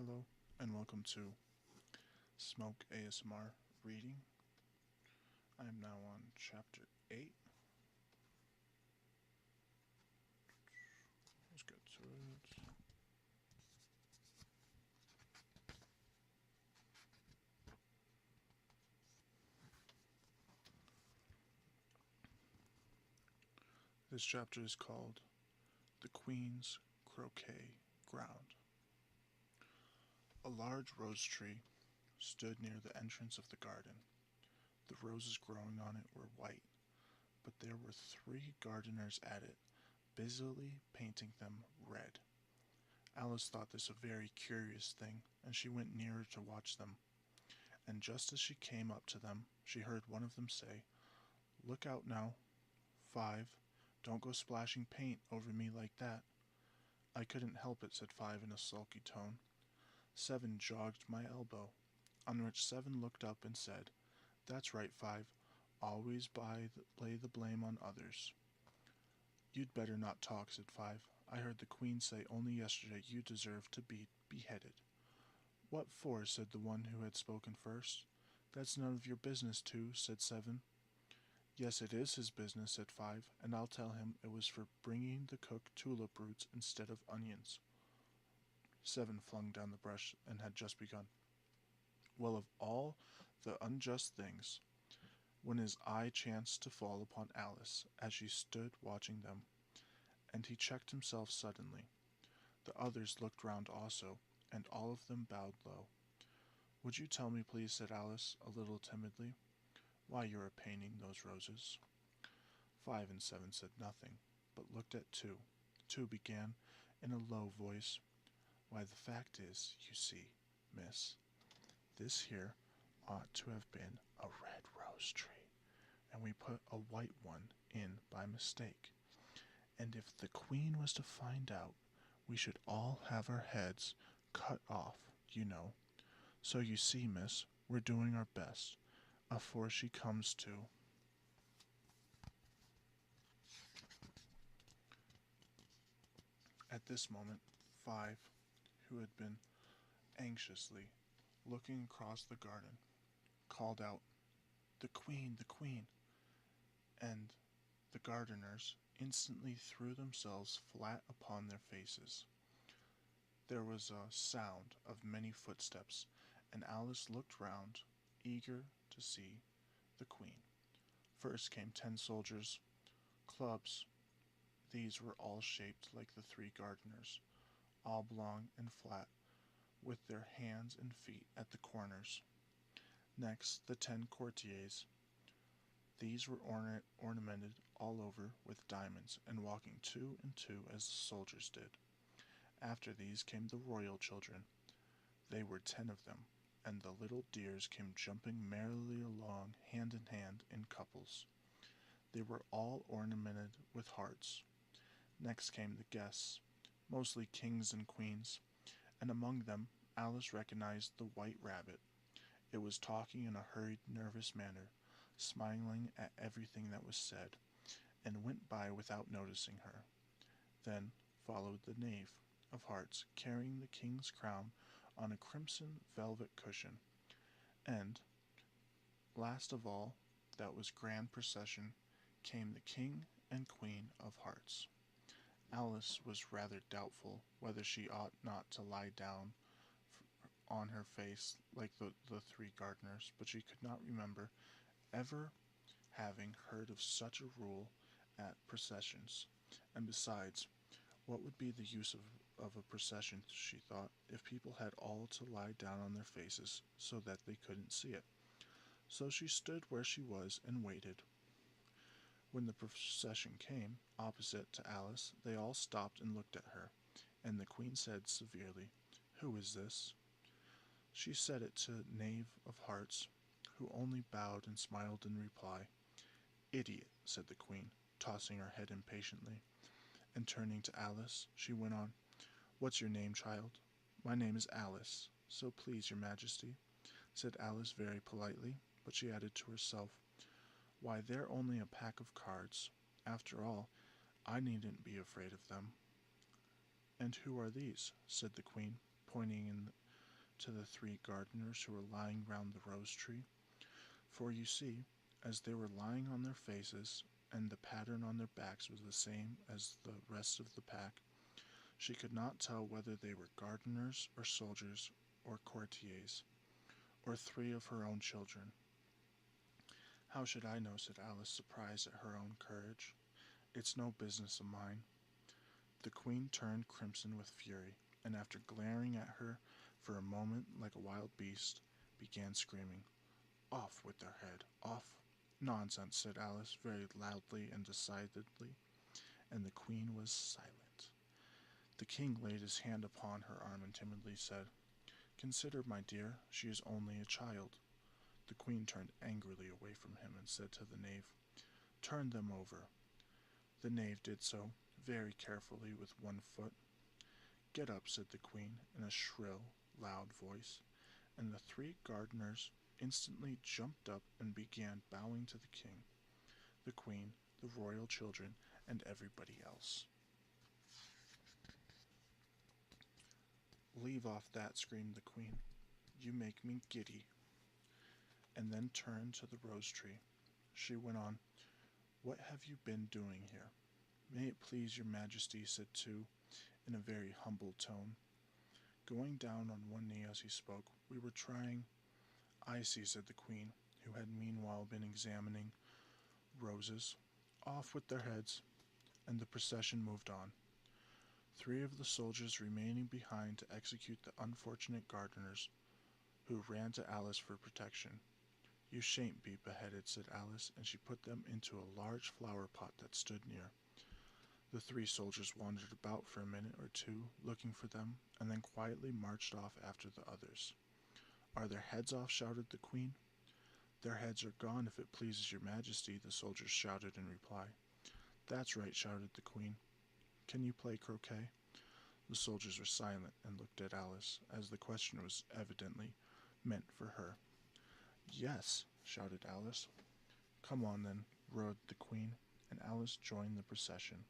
Hello and welcome to Smoke ASMR reading. I am now on chapter 8. Let's get to it. This chapter is called The Queen's Croquet Ground. A large rose tree stood near the entrance of the garden. The roses growing on it were white, but there were 3 gardeners at it, busily painting them red. Alice thought this a very curious thing, and she went nearer to watch them. And just as she came up to them, she heard one of them say, "Look out now, 5. Don't go splashing paint over me like that." "I couldn't help it," said 5 in a sulky tone. 7 jogged my elbow, on which 7 looked up and said, "That's right, 5. Always lay the blame on others." "You'd better not talk," said 5. "I heard the Queen say only yesterday you deserved to be beheaded." "What for?" said the one who had spoken first. "That's none of your business, too," said 7. "Yes, it is his business," said 5, "and I'll tell him it was for bringing the cook tulip roots instead of onions." 7 flung down the brush and had just begun. Well, of all the unjust things, when his eye chanced to fall upon Alice as she stood watching them, and he checked himself suddenly. The others looked round also, and all of them bowed low. "Would you tell me, please," said Alice, a little timidly, "why you are painting those roses?" 5 and 7 said nothing, but looked at 2. 2 began, in a low voice, "Why, the fact is, you see, miss, this here ought to have been a red rose tree, and we put a white one in by mistake. And if the Queen was to find out, we should all have our heads cut off, you know. So you see, miss, we're doing our best, afore she comes to." At this moment, 5, who had been anxiously looking across the garden, called out, "The Queen, the Queen!" and the gardeners instantly threw themselves flat upon their faces. There was a sound of many footsteps, and Alice looked round, eager to see the Queen. First came 10 soldiers, clubs. These were all shaped like the 3 gardeners, oblong and flat, with their hands and feet at the corners. Next, the 10 courtiers. These were ornamented all over with diamonds, and walking 2 and 2 as the soldiers did. After these came the royal children. They were 10 of them, and the little dears came jumping merrily along hand in hand in couples. They were all ornamented with hearts. Next came the guests, mostly kings and queens, and among them Alice recognized the white rabbit. It was talking in a hurried, nervous manner, smiling at everything that was said, and went by without noticing her. Then followed the knave of hearts, carrying the king's crown on a crimson velvet cushion, and, last of all that was grand procession, came the king and queen of hearts. Alice was rather doubtful whether she ought not to lie down on her face like the 3 gardeners, but she could not remember ever having heard of such a rule at processions. And besides, what would be the use of a procession, she thought, if people had all to lie down on their faces so that they couldn't see it? So she stood where she was and waited. When the procession came opposite to Alice, they all stopped and looked at her, and the Queen said severely, "Who is this?" She said it to Knave of Hearts, who only bowed and smiled in reply. "Idiot," said the Queen, tossing her head impatiently, and turning to Alice, she went on, "What's your name, child?" "My name is Alice, so please your Majesty," said Alice very politely, but she added to herself, "Why, they're only a pack of cards. After all, I needn't be afraid of them." "And who are these?" said the Queen, pointing to the 3 gardeners who were lying round the rose tree. For you see, as they were lying on their faces, and the pattern on their backs was the same as the rest of the pack, she could not tell whether they were gardeners or soldiers or courtiers, or 3 of her own children. How should I know? Said Alice, surprised at her own courage. It's no business of mine. The queen turned crimson with fury, and after glaring at her for a moment like a wild beast, began screaming, "Off with their head! Off!" "Nonsense," said Alice, very loudly and decidedly, and the queen was silent. The king laid his hand upon her arm and timidly said, "Consider, my dear, she is only a child." The queen turned angrily away from him and said to the knave, "Turn them over." The knave did so, very carefully, with one foot. "Get up," said the queen, in a shrill, loud voice, and the 3 gardeners instantly jumped up and began bowing to the king, the queen, the royal children, and everybody else. "Leave off that," screamed the queen. "You make me giddy." And then turned to the rose tree. She went on, "What have you been doing here?" "May it please your majesty," said Two, in a very humble tone, going down on one knee as he spoke, "we were trying—" "I see," said the queen, who had meanwhile been examining roses. "Off with their heads," and the procession moved on, 3 of the soldiers remaining behind to execute the unfortunate gardeners, who ran to Alice for protection. "You shan't be beheaded," said Alice, and she put them into a large flower pot that stood near. The 3 soldiers wandered about for a minute or two, looking for them, and then quietly marched off after the others. "Are their heads off?" shouted the queen. "Their heads are gone, if it pleases your majesty," the soldiers shouted in reply. "That's right," shouted the queen. "Can you play croquet?" The soldiers were silent and looked at Alice, as the question was evidently meant for her. "Yes," shouted Alice. "Come on, then," roared the queen, and Alice joined the procession,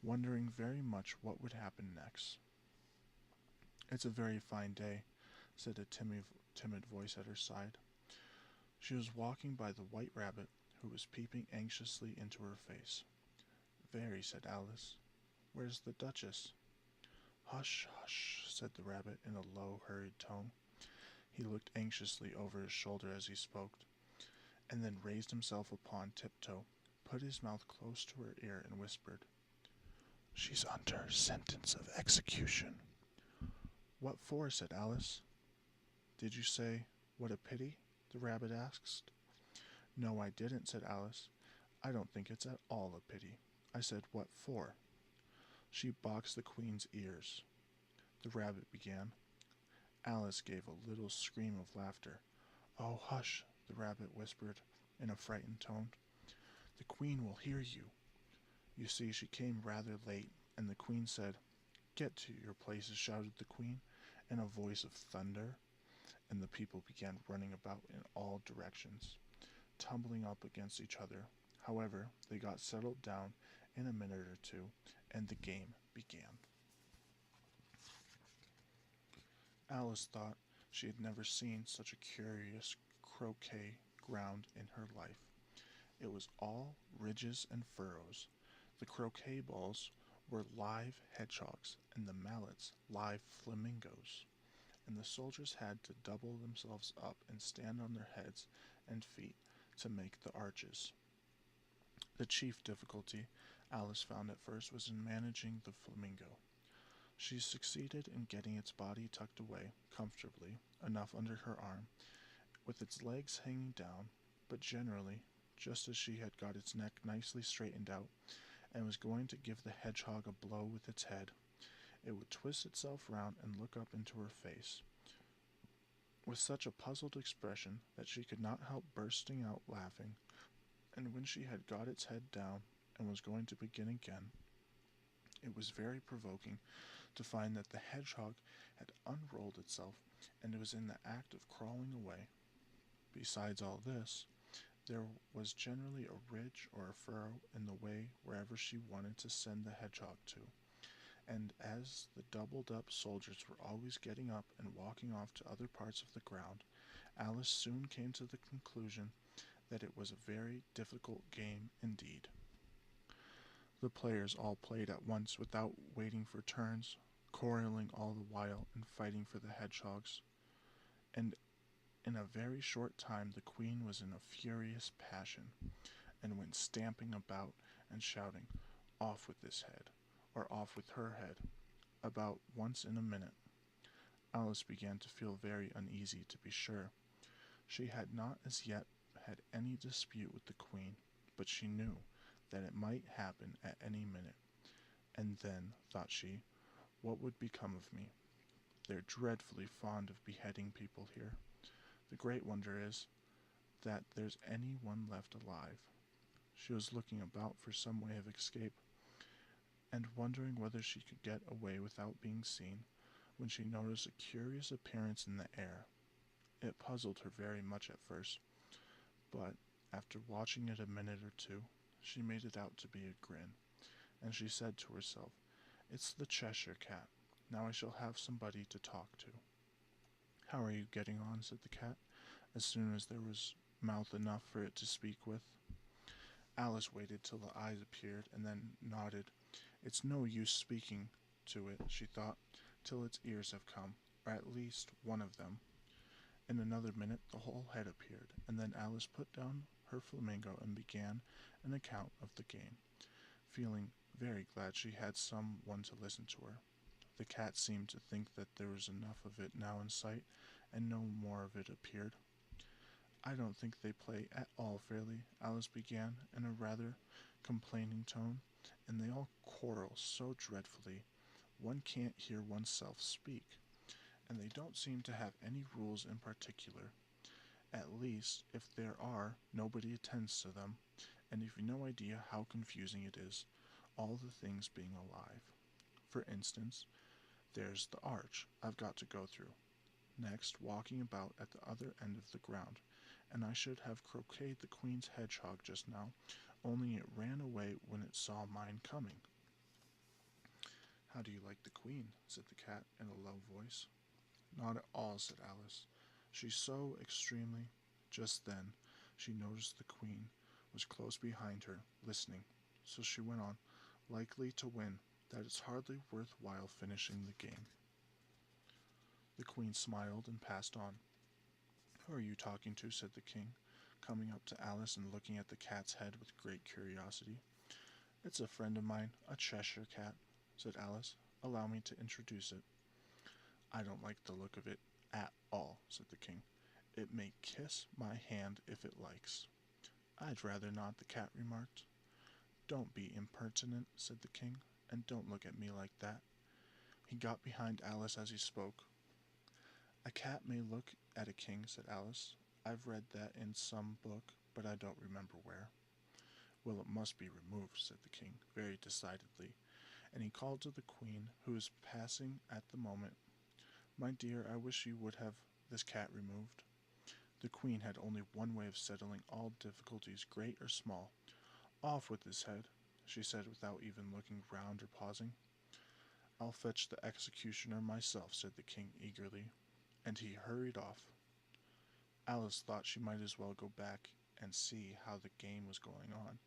wondering very much what would happen next. "It's a very fine day," said a timid voice at her side. She was walking by the white rabbit, who was peeping anxiously into her face. "Very," said Alice. "Where's the Duchess?" "Hush, hush," said the rabbit in a low, hurried tone. He looked anxiously over his shoulder as he spoke, and then raised himself upon tiptoe, put his mouth close to her ear, and whispered, "She's under sentence of execution." "What for?" said Alice. "Did you say, 'What a pity'?" the rabbit asked. "No, I didn't," said Alice. "I don't think it's at all a pity. I said, 'What for?' She boxed the queen's ears." The rabbit began. Alice gave a little scream of laughter. "Oh, hush," the rabbit whispered in a frightened tone. "The queen will hear you." You see, she came rather late, and the queen said, "Get to your places," shouted the queen, in a voice of thunder, and the people began running about in all directions, tumbling up against each other. However, they got settled down in a minute or two, and the game began. Alice thought she had never seen such a curious croquet ground in her life. It was all ridges and furrows. The croquet balls were live hedgehogs, and the mallets live flamingos, and the soldiers had to double themselves up and stand on their heads and feet to make the arches. The chief difficulty Alice found at first was in managing the flamingo. She succeeded in getting its body tucked away comfortably enough under her arm, with its legs hanging down, but generally, just as she had got its neck nicely straightened out, and was going to give the hedgehog a blow with its head, it would twist itself round and look up into her face, with such a puzzled expression that she could not help bursting out laughing, and when she had got its head down and was going to begin again, it was very provoking to find that the hedgehog had unrolled itself and was in the act of crawling away. Besides all this, there was generally a ridge or a furrow in the way wherever she wanted to send the hedgehog to, and as the doubled up soldiers were always getting up and walking off to other parts of the ground, Alice soon came to the conclusion that it was a very difficult game indeed. The players all played at once without waiting for turns, quarreling all the while and fighting for the hedgehogs, and in a very short time the queen was in a furious passion, and went stamping about and shouting, "Off with this head," or "Off with her head," about once in a minute. Alice began to feel very uneasy, to be sure. She had not as yet had any dispute with the queen, but she knew that it might happen at any minute. And then, thought she, what would become of me? They're dreadfully fond of beheading people here. The great wonder is that there's any one left alive. She was looking about for some way of escape, and wondering whether she could get away without being seen, when she noticed a curious appearance in the air. It puzzled her very much at first, but after watching it a minute or two, she made it out to be a grin, and she said to herself, "It's the Cheshire Cat. Now I shall have somebody to talk to." "How are you getting on?" said the cat, as soon as there was mouth enough for it to speak with. Alice waited till the eyes appeared, and then nodded. "It's no use speaking to it," she thought, "till its ears have come, or at least one of them." In another minute the whole head appeared, and then Alice put down her flamingo and began an account of the game, feeling very glad she had some one to listen to her. The cat seemed to think that there was enough of it now in sight, and no more of it appeared. "I don't think they play at all fairly," Alice began, in a rather complaining tone, "and they all quarrel so dreadfully, one can't hear oneself speak, and they don't seem to have any rules in particular. At least, if there are, nobody attends to them, and you've no idea how confusing it is, all the things being alive. For instance, there's the arch I've got to go through, next walking about at the other end of the ground, and I should have croqueted the queen's hedgehog just now, only it ran away when it saw mine coming." "How do you like the queen?" said the cat in a low voice. "Not at all," said Alice. "She's so extremely—" Just then she noticed the queen was close behind her, listening, so she went on, "Likely to win, that it's hardly worth while finishing the game." The queen smiled and passed on. "Who are you talking to?" said the king, coming up to Alice and looking at the cat's head with great curiosity. "It's a friend of mine, a Cheshire cat," said Alice. "Allow me to introduce it." "I don't like the look of it at all," said the king. "It may kiss my hand if it likes." "I'd rather not," the cat remarked. "Don't be impertinent," said the king, "and don't look at me like that." He got behind Alice as he spoke. "A cat may look at a king," said Alice. "I've read that in some book, but I don't remember where." "Well, it must be removed," said the king, very decidedly, and he called to the queen, who was passing at the moment. "My dear, I wish you would have this cat removed." The queen had only one way of settling all difficulties, great or small. "Off with his head," she said, without even looking round or pausing. "I'll fetch the executioner myself," said the king eagerly, and he hurried off. Alice thought she might as well go back and see how the game was going on,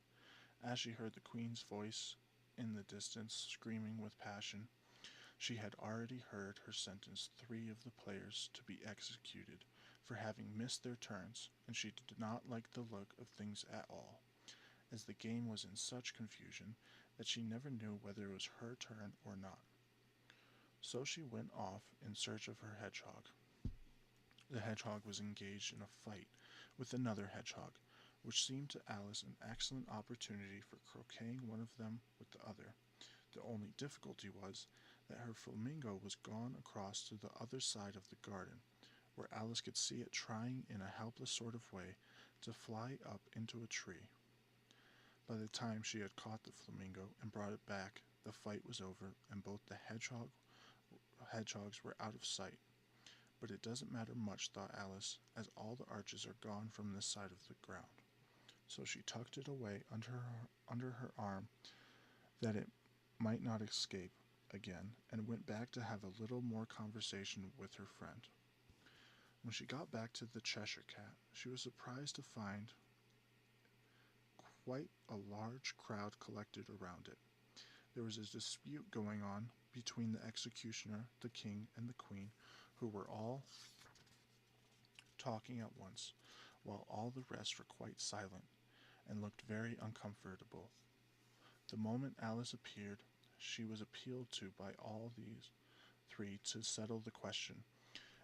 as she heard the queen's voice in the distance screaming with passion. She had already heard her sentence 3 of the players to be executed for having missed their turns, and she did not like the look of things at all, as the game was in such confusion that she never knew whether it was her turn or not. So she went off in search of her hedgehog. The hedgehog was engaged in a fight with another hedgehog, which seemed to Alice an excellent opportunity for croqueting one of them with the other. The only difficulty was that her flamingo was gone across to the other side of the garden, where Alice could see it trying in a helpless sort of way to fly up into a tree. By the time she had caught the flamingo and brought it back, the fight was over, and both the hedgehogs were out of sight. But it doesn't matter much, thought Alice, as all the arches are gone from this side of the ground. So she tucked it away under her arm, that it might not escape. again and went back to have a little more conversation with her friend. When she got back to the Cheshire Cat, she was surprised to find quite a large crowd collected around it. There was a dispute going on between the executioner, the king, and the queen, who were all talking at once, while all the rest were quite silent and looked very uncomfortable. The moment Alice appeared, she was appealed to by all these three to settle the question,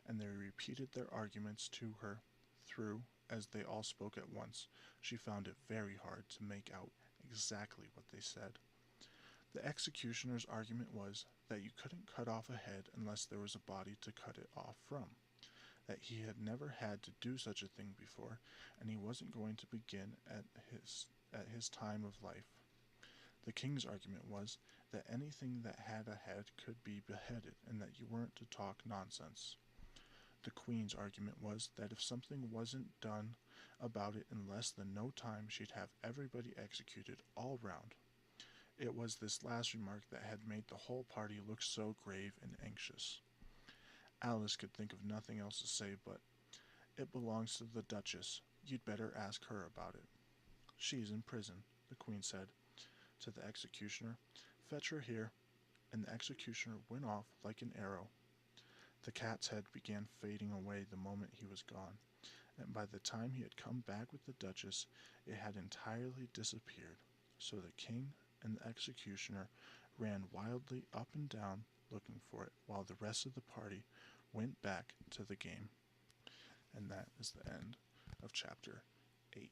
and they repeated their arguments to her through as they all spoke at once. She found it very hard to make out exactly what they said. The executioner's argument was that you couldn't cut off a head unless there was a body to cut it off from, that he had never had to do such a thing before, and he wasn't going to begin at his time of life. The king's argument was that anything that had a head could be beheaded, and that you weren't to talk nonsense. The queen's argument was that if something wasn't done about it in less than no time, she'd have everybody executed all round. It was this last remark that had made the whole party look so grave and anxious. Alice could think of nothing else to say but, "It belongs to the Duchess. You'd better ask her about it." "She's in prison," the queen said to the executioner. "Fetch her here," and the executioner went off like an arrow. The cat's head began fading away the moment he was gone, and by the time he had come back with the Duchess, it had entirely disappeared. So the king and the executioner ran wildly up and down looking for it, while the rest of the party went back to the game. And that is the end of chapter 8.